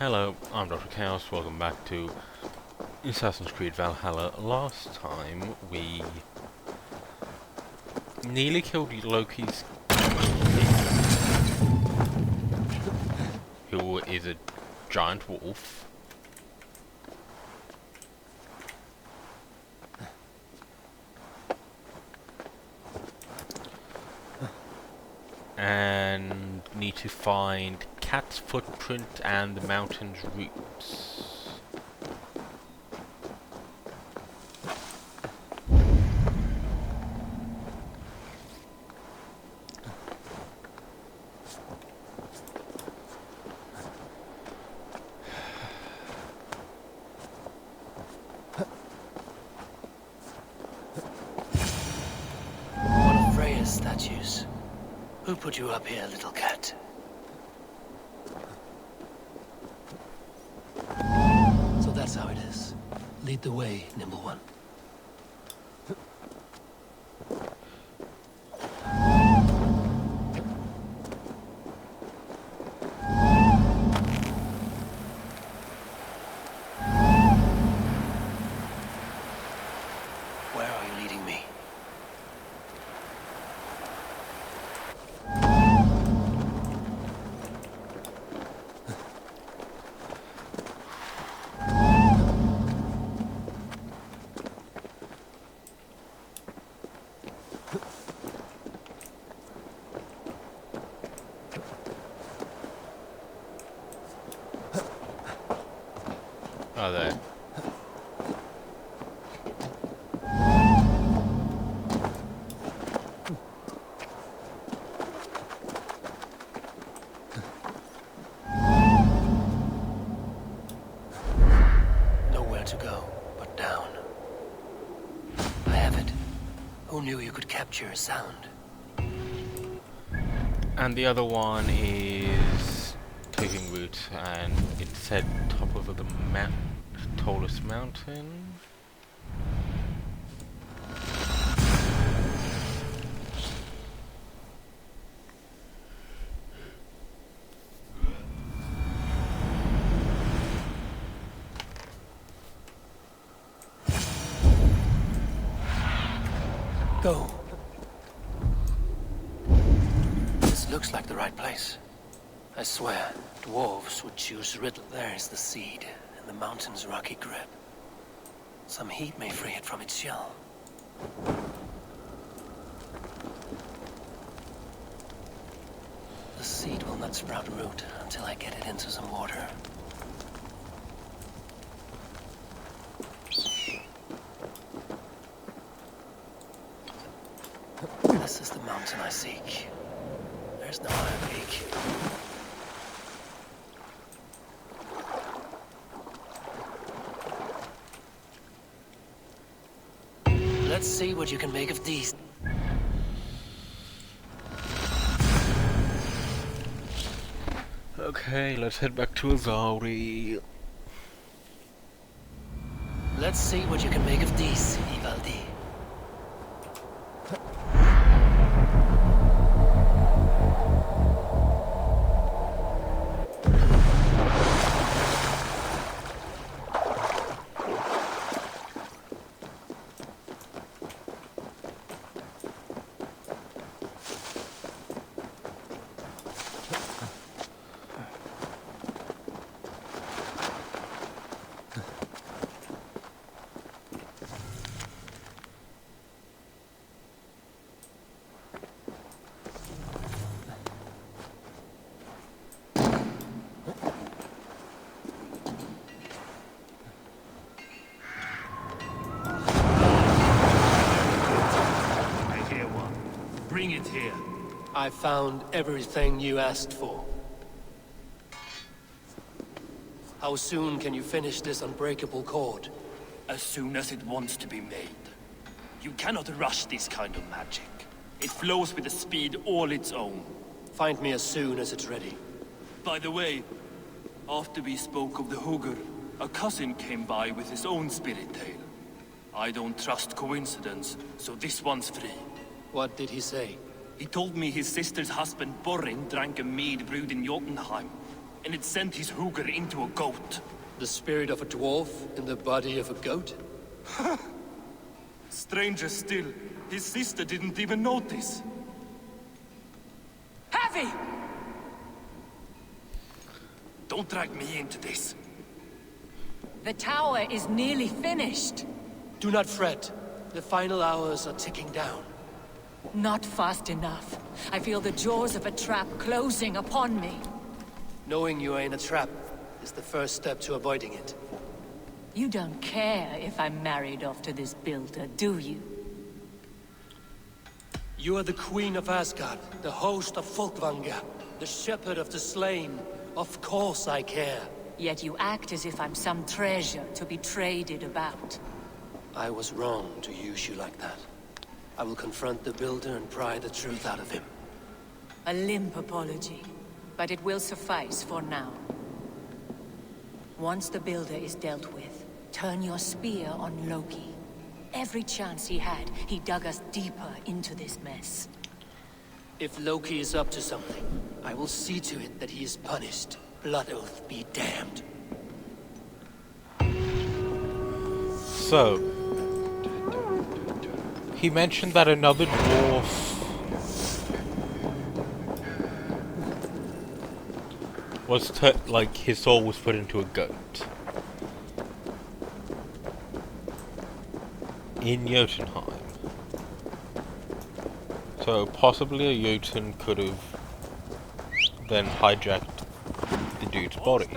Hello, I'm Dr. Chaos. Welcome back to Assassin's Creed Valhalla. Last time we nearly killed Loki's who is a giant wolf. And need to find Cat's footprint and the mountain's roots. One of Freya's statues. Who put you up here, little cat? So that's how it is. Lead the way, nimble one. Where are you leading me? Oh, there. Nowhere to go but down. I have it. Who knew you could capture a sound? And the other one is taking root, and it said top of the tallest mountain. Go. This looks like the right place. I swear, dwarves would choose Riddle. There's the seed, and the mountain's rocky grip. Some heat may free it from its shell. The seed will not sprout root until I get it into some water. This is the mountain I seek. There's no other peak. Let's see what you can make of these. Okay, let's head back to Azari. Let's see what you can make of these, Ivaldi. Bring it here. I found everything you asked for. How soon can you finish this unbreakable cord? As soon as it wants to be made. You cannot rush this kind of magic. It flows with a speed all its own. Find me as soon as it's ready. By the way, after we spoke of the Hugger, a cousin came by with his own spirit tale. I don't trust coincidence, so this one's free. What did he say? He told me his sister's husband Borin drank a mead brewed in Jotunheim. and it sent his Hugr into a goat. The spirit of a dwarf in the body of a goat? Stranger still, his sister didn't even notice. Heavy! Don't drag me into this. The tower is nearly finished. Do not fret. The final hours are ticking down. Not fast enough. I feel the jaws of a trap closing upon me. Knowing you are in a trap is the first step to avoiding it. You don't care if I'm married off to this builder, do you? You are the queen of Asgard, the host of Folkvanga, the shepherd of the slain. Of course I care. Yet you act as if I'm some treasure to be traded about. I was wrong to use you like that. I will confront the builder and pry the truth out of him. A limp apology, but it will suffice for now. Once the builder is dealt with, turn your spear on Loki. Every chance he had, he dug us deeper into this mess. If Loki is up to something, I will see to it that he is punished. Blood Oath be damned. So, he mentioned that another dwarf was like his soul was put into a goat in Jotunheim. So possibly a Jotun could have then hijacked the dude's body.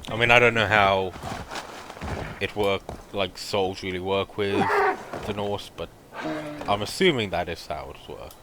I mean, I don't know how it worked, like souls really work with the Norse, but I'm assuming that is how it works.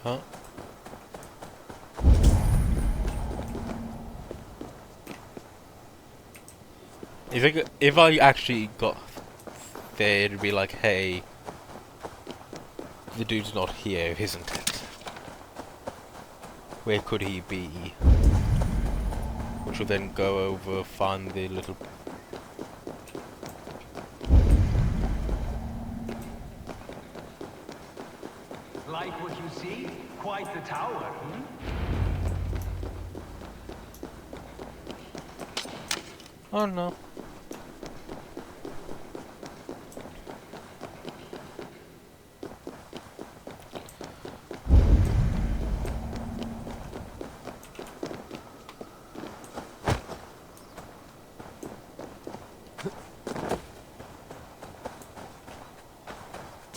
Huh? If I actually got there, it'd be like, hey, the dude's not here, isn't it? Where could he be? Which will then go over, find the little... Like what you see? Quite the tower, hmm? Oh no.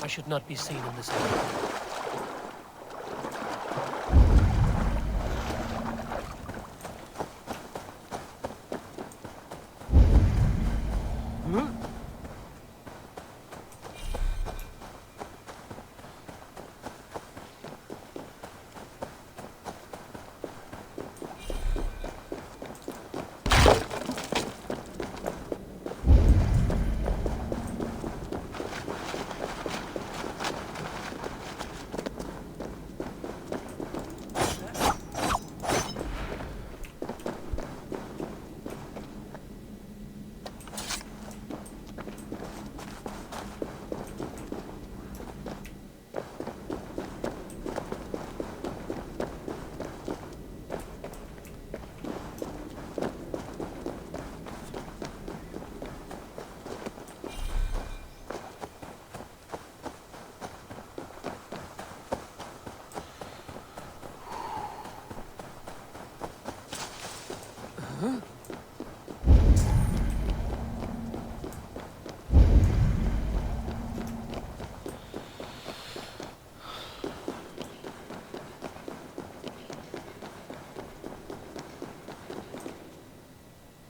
should not be seen in this area.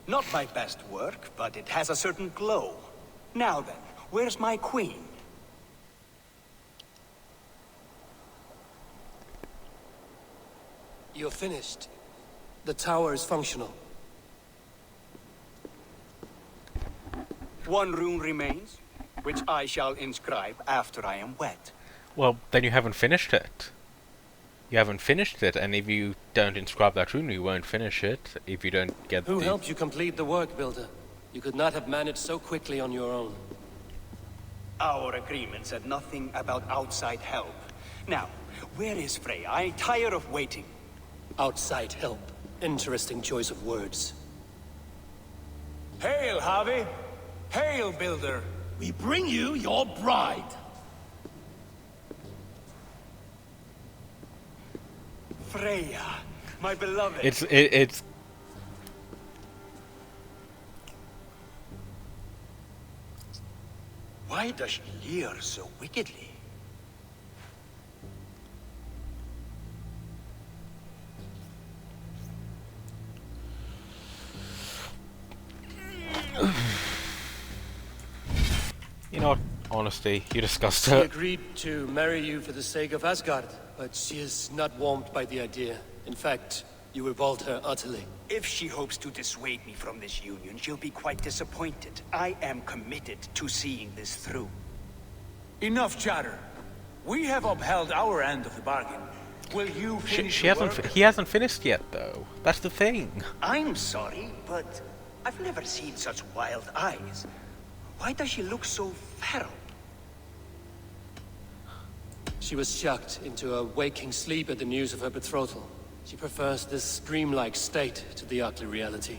Not my best work, but it has a certain glow. Now then, where's my queen? You're finished. The tower is functional. One rune remains, which I shall inscribe after I am wet. Well, then you haven't finished it. You haven't finished it, and if you don't inscribe that rune, you won't finish it. If you don't get Who helped you complete the work, Builder? You could not have managed so quickly on your own. Our agreement said nothing about outside help. Now, where is Frey? I tire of waiting. Outside help. Interesting choice of words. Hail, Harvey! Hail, Builder! We bring you your bride! Freya, my beloved. It's Why does she leer so wickedly? You know what, honesty, you discussed She her. agreed to marry you for the sake of Asgard, but she is not warmed by the idea. In fact, you revolt her utterly. If she hopes to dissuade me from this union, she'll be quite disappointed. I am committed to seeing this through. Enough chatter. We have upheld our end of the bargain. Will you finish She the hasn't. work? He hasn't finished yet, though. That's the thing. I'm sorry, but I've never seen such wild eyes. Why does she look so feral? She was shocked into a waking sleep at the news of her betrothal. She prefers this dreamlike state to the ugly reality.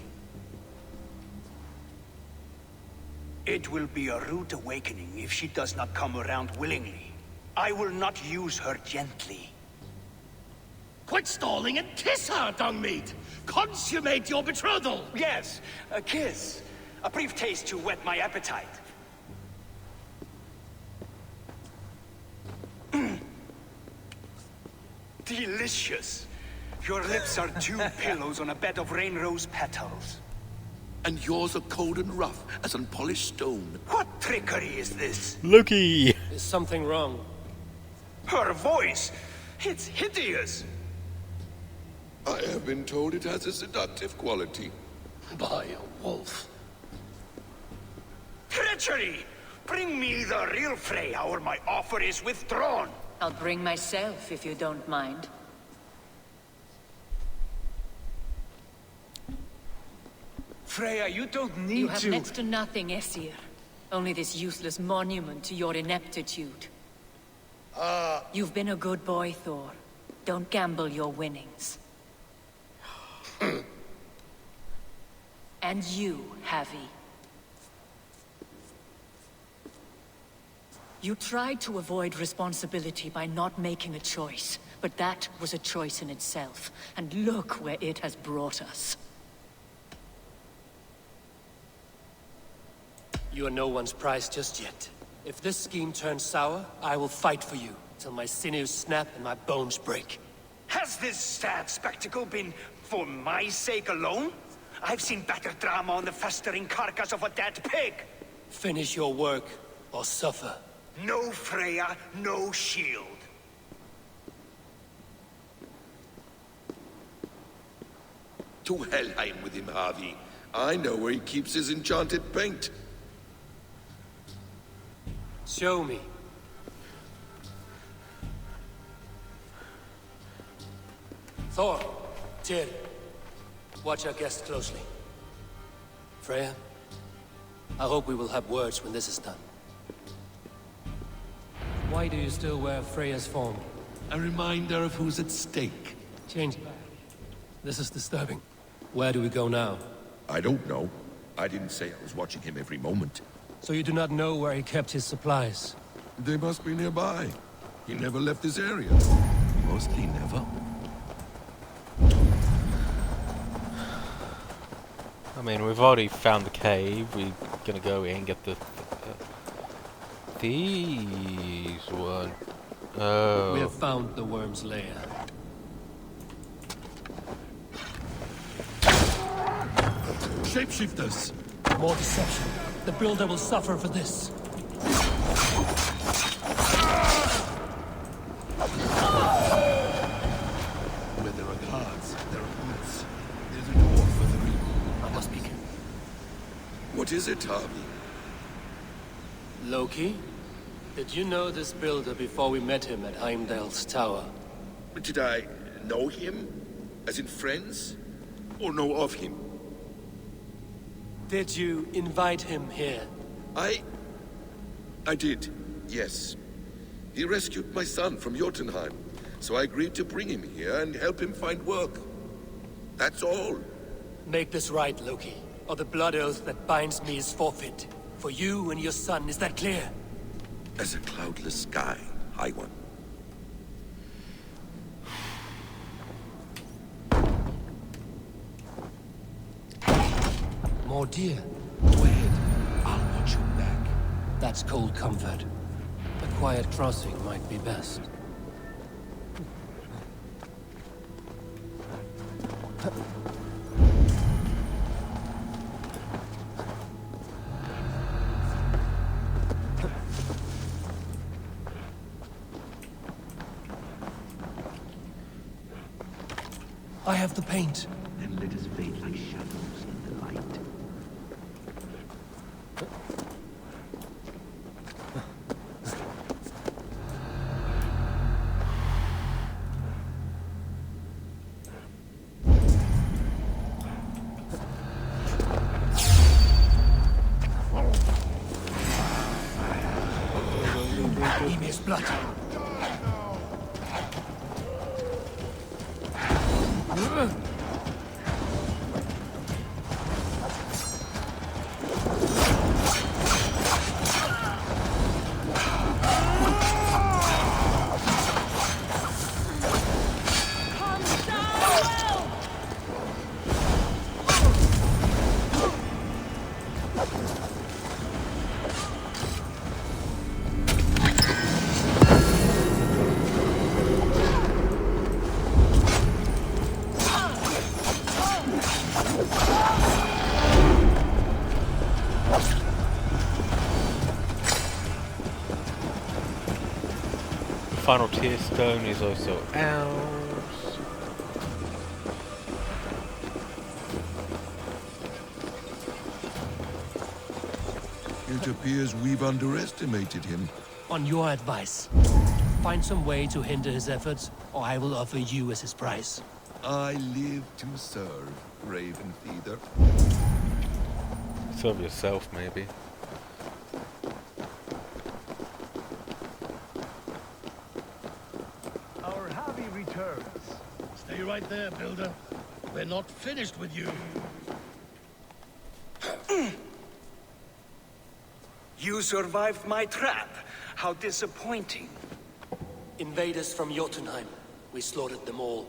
It will be a rude awakening if she does not come around willingly. I will not use her gently. Quit stalling and kiss her, dung meat! Consummate your betrothal! Yes, a kiss. A brief taste to whet my appetite. Delicious. Your lips are two pillows on a bed of rain rose petals. And yours are cold and rough as unpolished stone. What trickery is this? Loki. Is something wrong? Her voice! It's hideous! I have been told it has a seductive quality. By a wolf. Treachery! Bring me the real Freya or my offer is withdrawn! I'll bring myself if you don't mind. Freya, you don't need You have to... next to nothing, Aesir. Only this useless monument to your ineptitude. You've been a good boy, Thor. Don't gamble your winnings. And you, Havi. You tried to avoid responsibility by not making a choice, but that was a choice in itself. And look where it has brought us. You are no one's prize just yet. If this scheme turns sour, I will fight for you, till my sinews snap and my bones break. Has this sad spectacle been for my sake alone? I've seen better drama on the festering carcass of a dead pig. Finish your work, or suffer. No Freya, no shield. To Helheim with him, Harvey. I know where he keeps his enchanted paint. Show me. Thor, Tyr, watch our guest closely. Freya, I hope we will have words when this is done. Why do you still wear Freya's form? A reminder of who's at stake. Change back. This is disturbing. Where do we go now? I don't know. I didn't say I was watching him every moment. So you do not know where he kept his supplies? They must be nearby. He never left this area. Mostly never. I mean, we've already found the cave. We're gonna go in and get the... these one. Oh. We have found the worm's lair. Shapeshifters! More deception. The builder will suffer for this. Where there are guards, there are boots. There's a door further in. I must be careful. What is it, Harvey? Loki? Did you know this builder before we met him at Heimdall's tower? Did I know him? As in friends? Or know of him? Did you invite him here? I did, yes. He rescued my son from Jotunheim, so I agreed to bring him here and help him find work. That's all. Make this right, Loki, or the blood oath that binds me is forfeit. For you and your son, is that clear? As a cloudless sky, High One. More deer. Go ahead. I'll watch your back. That's cold comfort. A quiet crossing might be best. I have the paint. Then let us fade like shadows in the light. Ymir's blood. Final tier stone is also ours. It appears we've underestimated him. On your advice. Find some way to hinder his efforts, or I will offer you as his prize. I live to serve, Raven Feeder. Serve yourself, maybe. Our Harvey returns. Stay right there, Builder. We're not finished with you. You survived my trap. How disappointing. Invaders from Jotunheim. We slaughtered them all.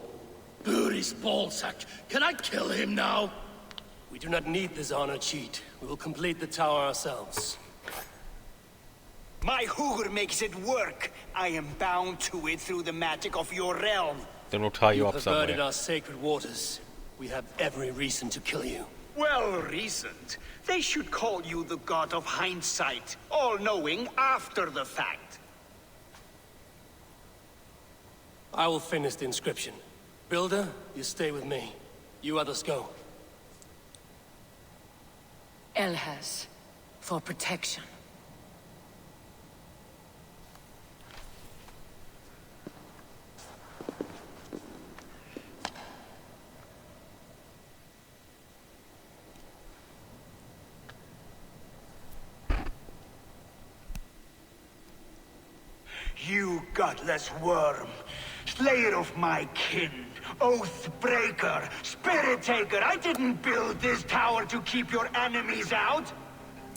Buri's ballsack. Can I kill him now? We do not need this honor cheat. We will complete the tower ourselves. My Hugr makes it work. I am bound to it through the magic of your realm. Then we'll tie you up Perverted somewhere. our sacred waters. We have every reason to kill you. Well reasoned. They should call you the god of hindsight, all-knowing after the fact. I will finish the inscription. Builder, you stay with me. You others go. Elhas, for protection. You godless worm, slayer of my kin, oath breaker, spirit taker, I didn't build this tower to keep your enemies out.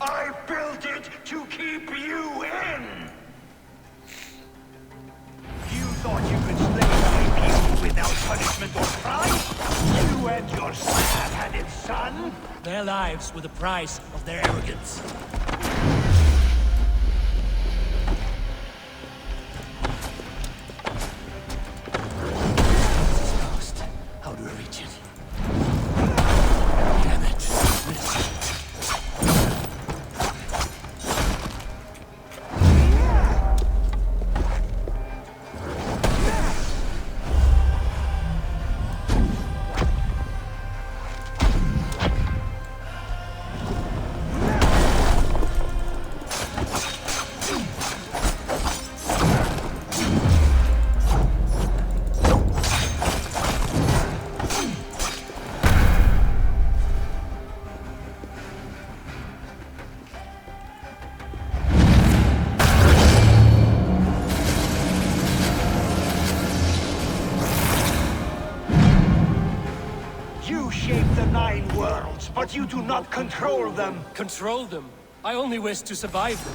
I built it to keep you in. You thought you could slay my people without punishment or price? You and your slab-headed son? Their lives were the price of their arrogance. How do I reach it? Damn it. You shape the 9 worlds, but you do not control them. Control them? I only wish to survive them.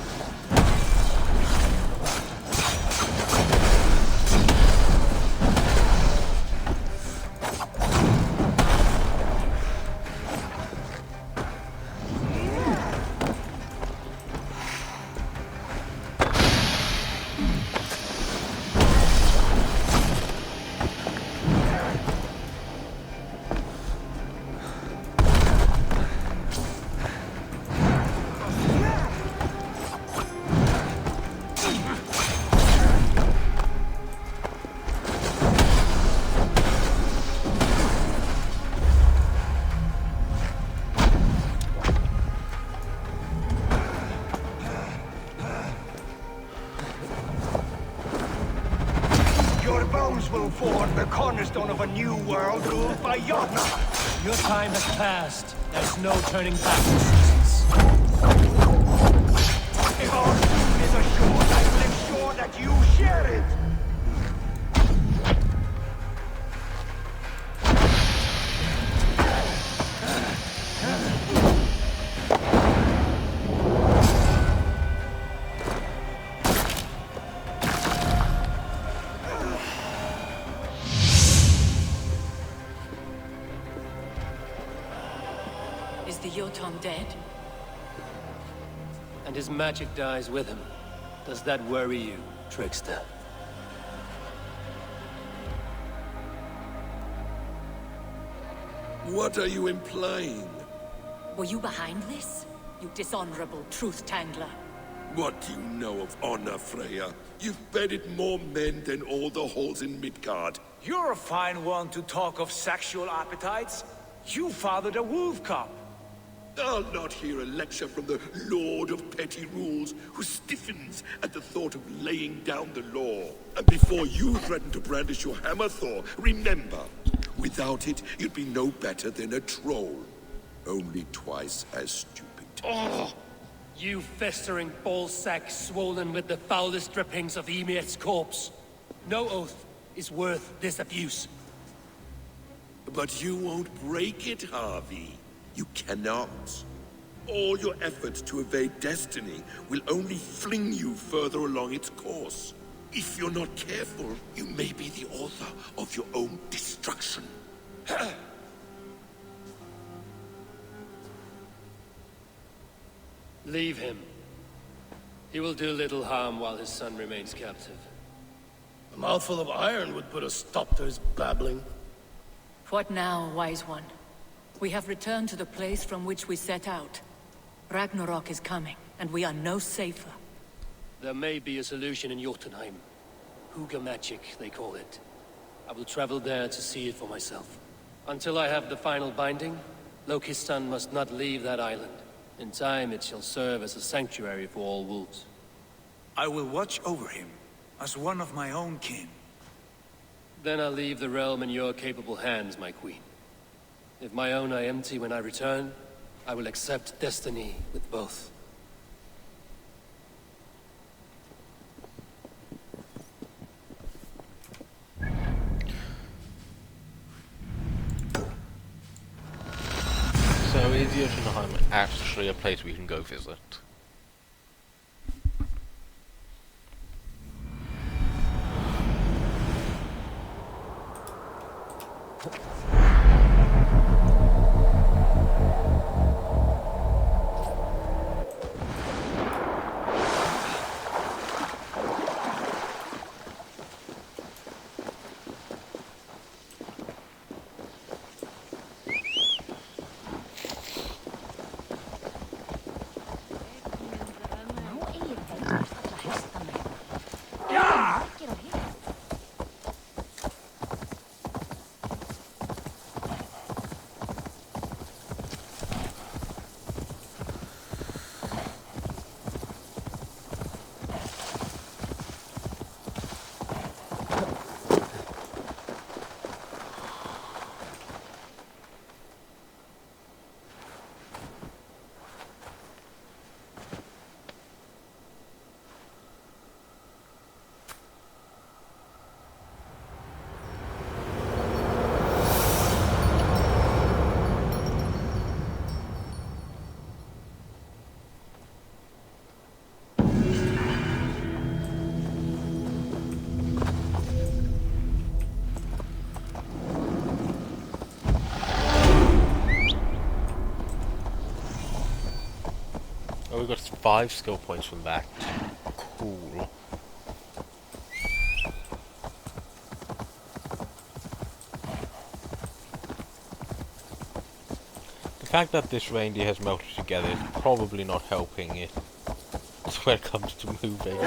Your bones will form the cornerstone of a new world ruled by Jotnar. Your time has passed. There's no turning back, citizens. If our doom is assured, I will ensure that you share it. Is the Jotun dead? And his magic dies with him. Does that worry you, trickster? What are you implying? Were you behind this? You dishonorable truth-tangler. What do you know of honor, Freya? You've bedded more men than all the halls in Midgard. You're a fine one to talk of sexual appetites. You fathered a wolf cub. I'll not hear a lecture from the Lord of Petty Rules, who stiffens at the thought of laying down the law. And before you threaten to brandish your hammer, Thor, remember, without it, you'd be no better than a troll. Only twice as stupid. Oh! You festering ballsack swollen with the foulest drippings of Ymir's corpse. No oath is worth this abuse. But you won't break it, Harvey. You cannot. All your efforts to evade destiny will only fling you further along its course. If you're not careful, you may be the author of your own destruction. Leave him. He will do little harm while his son remains captive. A mouthful of iron would put a stop to his babbling. What now, wise one? We have returned to the place from which we set out. Ragnarok is coming, and we are no safer. There may be a solution in Jotunheim. Huga magic, they call it. I will travel there to see it for myself. Until I have the final binding, Loki's son must not leave that island. In time, it shall serve as a sanctuary for all wolves. I will watch over him, as one of my own kin. Then I'll leave the realm in your capable hands, my queen. If my own are empty when I return, I will accept destiny with both. So is Jotunheim actually a place we can go visit? Oh, we got 5 skill points from that. Cool. The fact that this reindeer has melted together is probably not helping it when it comes to moving.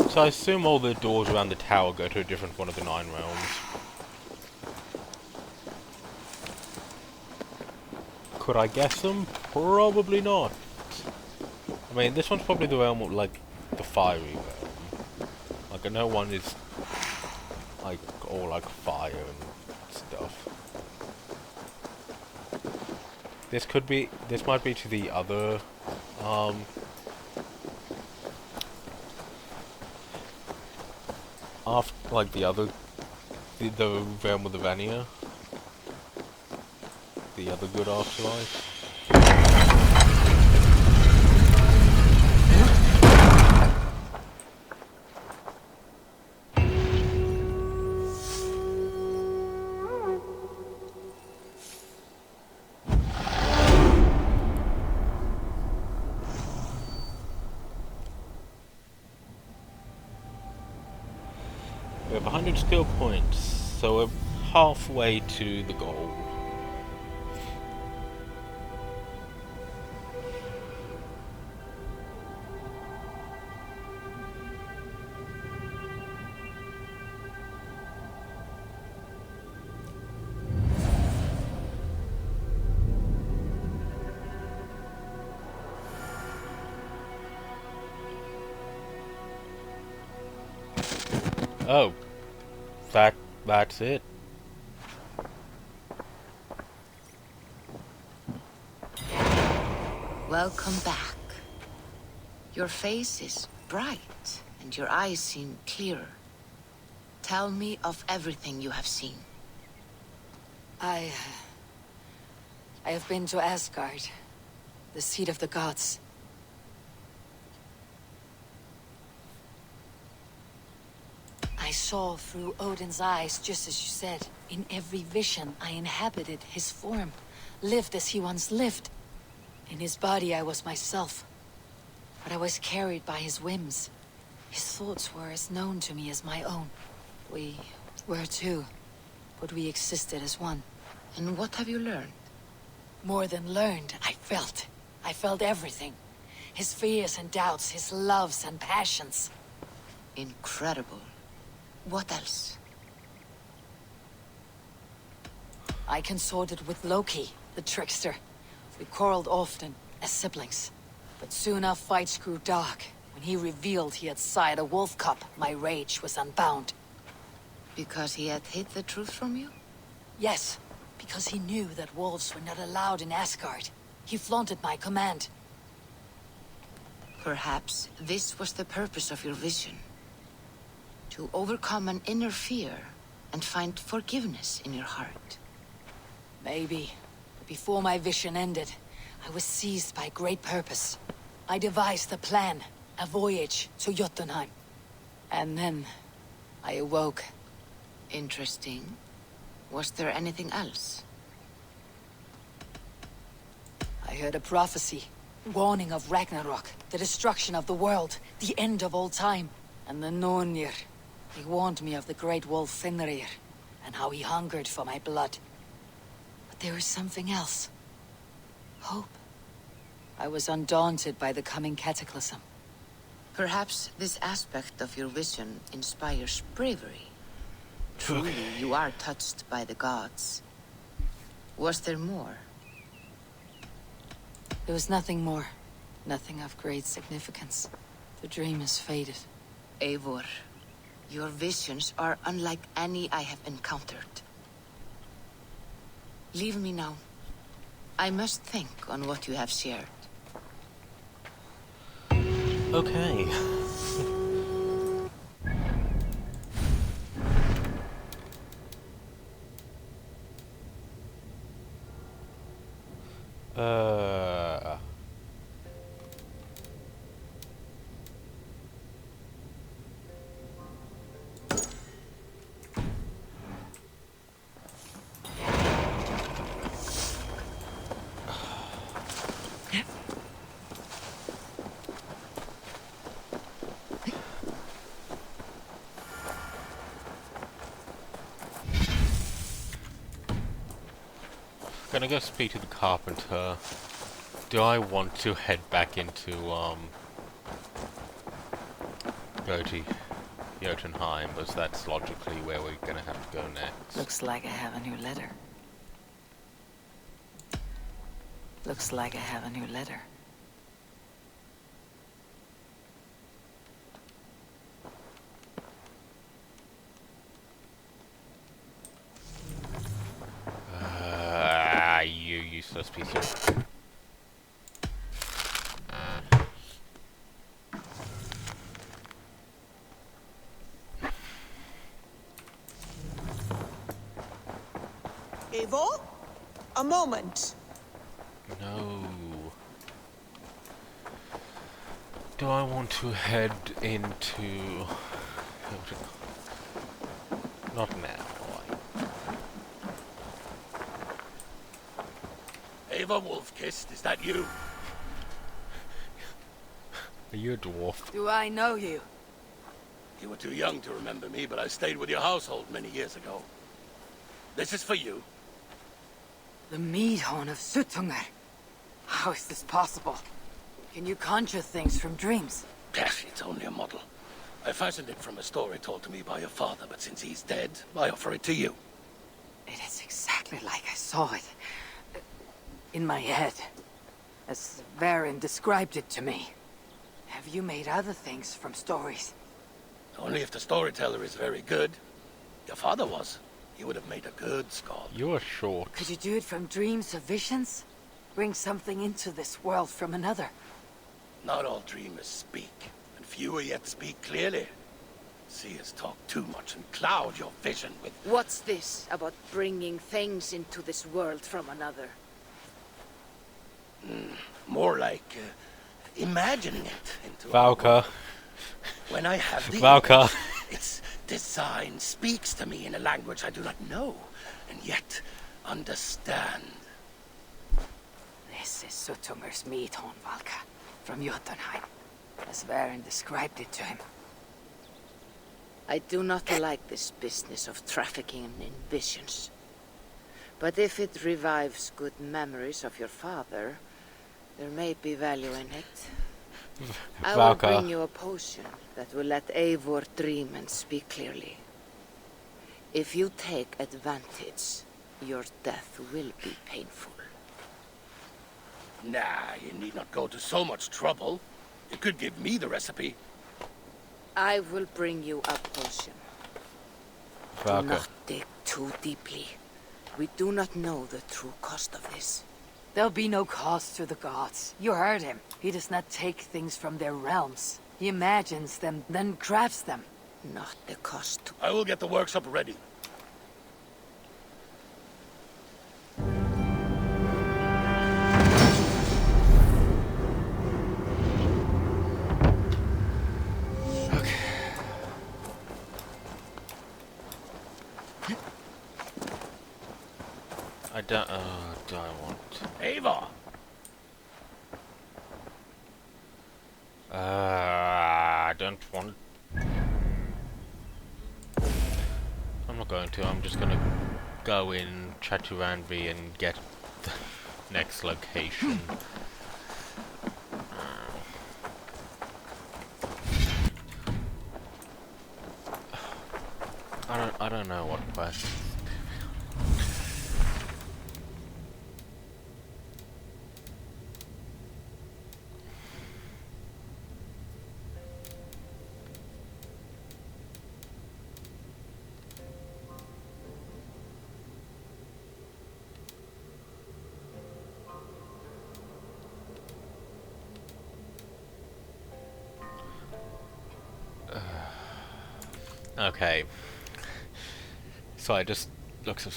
So I assume all the doors around the tower go to a different one of the 9 realms. Could I guess them? Probably not. I mean, this one's probably the realm of, like, the fiery realm. Like, I know one is, like, all, like, fire and stuff. This might be to the other, after, like, the realm of the Vanir. The other good afterlife. We have 100 skill points, so we're halfway to the goal. Oh, that's it. Welcome back. Your face is bright, and your eyes seem clearer. Tell me of everything you have seen. I have been to Asgard, the seat of the gods. I saw through Odin's eyes, just as you said. In every vision, I inhabited his form, lived as he once lived. In his body, I was myself. But I was carried by his whims. His thoughts were as known to me as my own. We were two, but we existed as one. And what have you learned? More than learned, I felt. I felt everything. His fears and doubts, his loves and passions. Incredible. What else? I consorted with Loki, the trickster. We quarreled often, as siblings. But soon our fights grew dark. When he revealed he had sired a wolf cub, my rage was unbound. Because he had hid the truth from you? Yes, because he knew that wolves were not allowed in Asgard. He flaunted my command. Perhaps this was the purpose of your vision. To overcome an inner fear and find forgiveness in your heart. Maybe. But before my vision ended, I was seized by great purpose. I devised a plan, a voyage to Jotunheim. And then, I awoke. Interesting. Was there anything else? I heard a prophecy, warning of Ragnarok, the destruction of the world, the end of all time. And the Nornir, he warned me of the great wolf Fenrir, and how he hungered for my blood. But there was something else. Hope. I was undaunted by the coming cataclysm. Perhaps this aspect of your vision inspires bravery. Truly, you are touched by the gods. Was there more? There was nothing more. Nothing of great significance. The dream has faded. Eivor, your visions are unlike any I have encountered. Leave me now. I must think on what you have shared. Okay. Gonna go speak to the carpenter. Do I want to head back into, go to Jotunheim, as that's logically where we're gonna have to go next. Looks like I have a new letter. Looks like I have a new letter. You useless piece of... Eivor? A moment. No. Do I want to head into... Not now. Eivor Wolf-Kissed, is that you? Are you a dwarf? Do I know you? You were too young to remember me, but I stayed with your household many years ago. This is for you. The Meadhorn of Suttungr. How is this possible? Can you conjure things from dreams? Yes, it's only a model. I fashioned it from a story told to me by your father, but since he's dead, I offer it to you. It is exactly like I saw it. In my head. As Varen described it to me. Have you made other things from stories? Only if the storyteller is very good. Your father was. He would have made a good Skald. You're short. Could you do it from dreams or visions? Bring something into this world from another? Not all dreamers speak, and fewer yet speak clearly. Seers talk too much and cloud your vision with... What's this about bringing things into this world from another? More like imagining it into Valka. When I have the Valka. its design speaks to me in a language I do not know, and yet understand. This is Sutunger's meat horn, Valka, from Jotunheim, as Varen described it to him. I do not like this business of trafficking in visions. But if it revives good memories of your father, there may be value in it. I will bring you a potion that will let Eivor dream and speak clearly. If you take advantage, your death will be painful. Nah, you need not go to so much trouble. You could give me the recipe. I will bring you a potion. Do not dig too deeply. We do not know the true cost of this. There'll be no cost to the gods. You heard him. He does not take things from their realms. He imagines them, then crafts them. Not the cost. I will get the workshop ready. Do I want... Eivor! I don't want... I'm not going to, I'm just gonna go in Chaturanvi and get the next location. I don't know what quest. Okay. So I just look so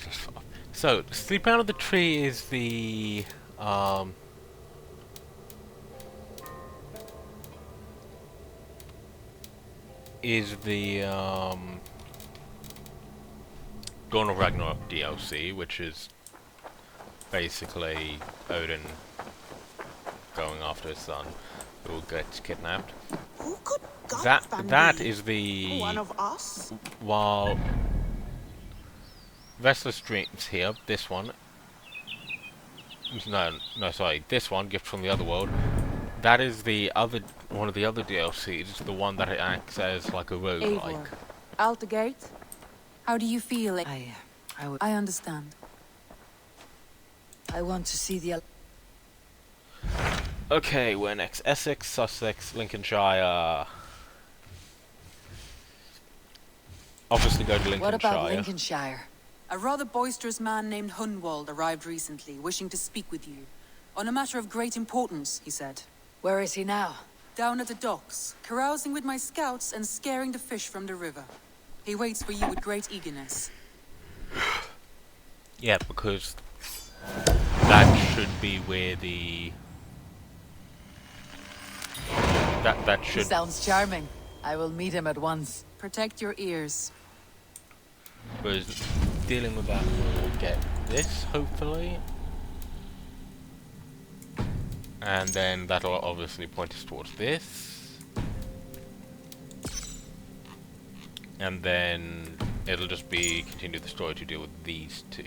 sleep out of the tree is the Dawn of Ragnarok DLC, which is basically Odin going after his son who gets kidnapped. Who could That is the one of us? While Restless Dreams here, this one. No, sorry, this one, Gift from the Otherworld. That is the other one of the other DLCs, the one that it acts as like a roguelike. Eivor, out the gate. How do you feel? I understand. I want to see the... Okay, where next? Essex, Sussex, Lincolnshire. Obviously go to Lincolnshire. What about Lincolnshire? A rather boisterous man named Hunwald arrived recently, wishing to speak with you. On a matter of great importance, he said. Where is he now? Down at the docks, carousing with my scouts and scaring the fish from the river. He waits for you with great eagerness. Yeah, because that should be where the... That should... He sounds charming. I will meet him at once. Protect your ears. Because dealing with that, we'll get this, hopefully. And then that'll obviously point us towards this. And then it'll just be continue the story to deal with these two.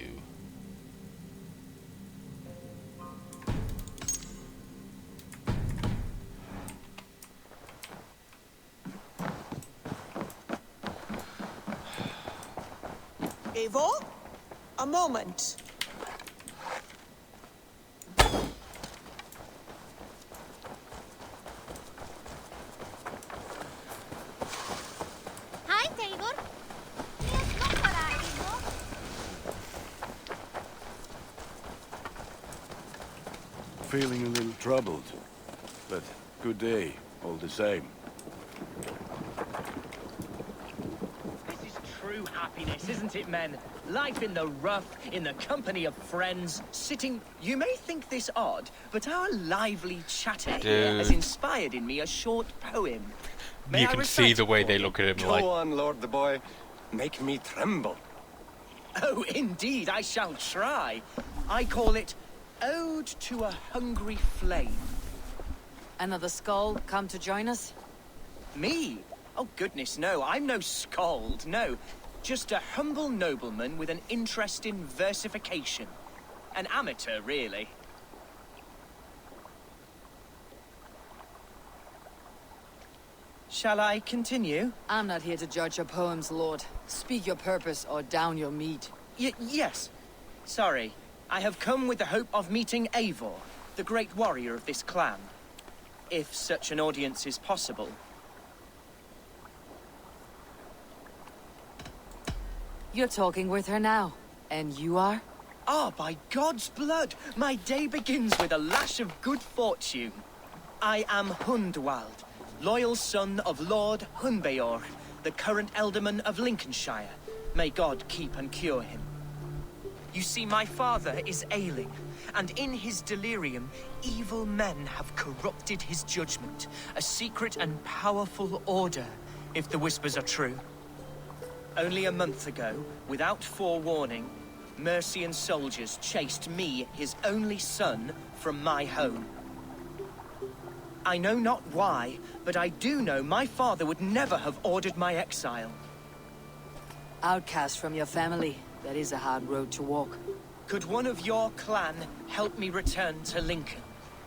Eivor? A moment. feeling a little troubled. But good day, all the same. This is true happiness, isn't it, men? Life in the rough, in the company of friends, sitting... You may think this odd, but our lively chatter here has inspired in me a short poem. You can see the way they look at him like... Go on, Lord the Boy. Make me tremble. Oh, indeed, I shall try. I call it Ode to a Hungry Flame. Another skull come to join us? Me? Oh, goodness, no. I'm no skald, no. Just a humble nobleman with an interest in versification. An amateur, really. Shall I continue? I'm not here to judge your poems, Lord. Speak your purpose or down your meat. Yes. Sorry. I have come with the hope of meeting Eivor, the great warrior of this clan. If such an audience is possible. You're talking with her now. And you are? Ah, by God's blood! My day begins with a lash of good fortune. I am Hundwald, loyal son of Lord Hunbeor, the current Elderman of Lincolnshire. May God keep and cure him. You see, my father is ailing, and in his delirium, evil men have corrupted his judgment. A secret and powerful order, if the whispers are true. Only a month ago, without forewarning, Mercian soldiers chased me, his only son, from my home. I know not why, but I do know my father would never have ordered my exile. Outcast from your family. That is a hard road to walk. Could one of your clan help me return to Lincoln?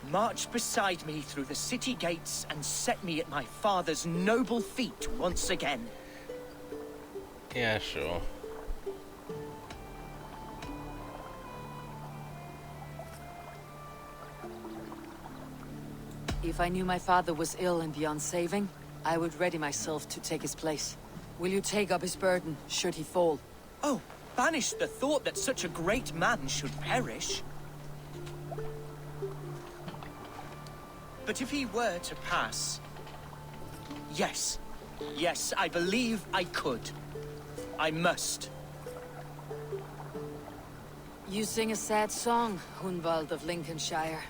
March beside me through the city gates and set me at my father's noble feet once again. Yeah, sure. If I knew my father was ill and beyond saving, I would ready myself to take his place. Will you take up his burden, should he fall? Oh, banish the thought that such a great man should perish. But if he were to pass... Yes. Yes, I believe I could. I must. You sing a sad song, Hunwald of Lincolnshire.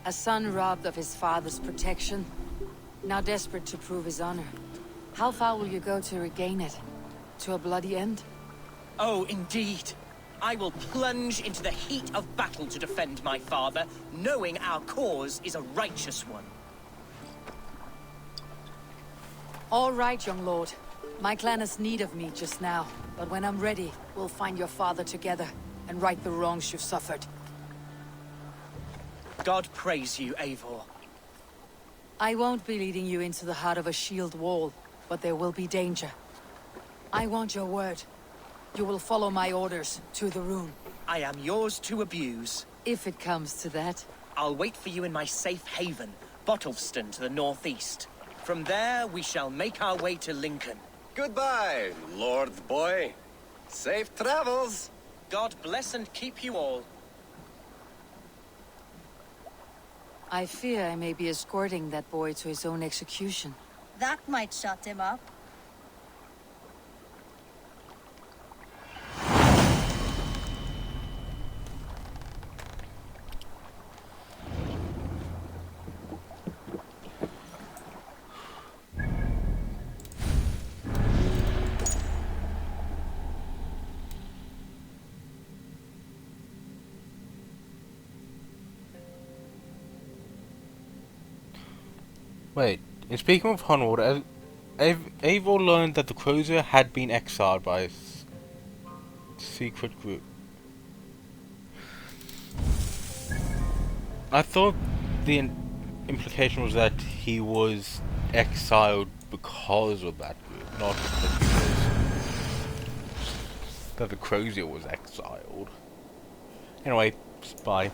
A son robbed of his father's protection, now desperate to prove his honor. How far will you go to regain it? To a bloody end? Oh, indeed. I will plunge into the heat of battle to defend my father, knowing our cause is a righteous one. All right, young lord. My clan has need of me just now, but when I'm ready, we'll find your father together and right the wrongs you've suffered. God praise you, Eivor. I won't be leading you into the heart of a shield wall, but there will be danger. I want your word. You will follow my orders to the rune. I am yours to abuse. If it comes to that. I'll wait for you in my safe haven, Bottleston to the northeast. From there, we shall make our way to Lincoln. Goodbye, Lord Boy. Safe travels. God bless and keep you all. I fear I may be escorting that boy to his own execution. That might shut him up. Wait, in speaking of Hunwald, Eivor learned that the cruiser had been exiled by a secret group. I thought the implication was that he was exiled because of that group, not that the cruiser was exiled. Anyway, bye.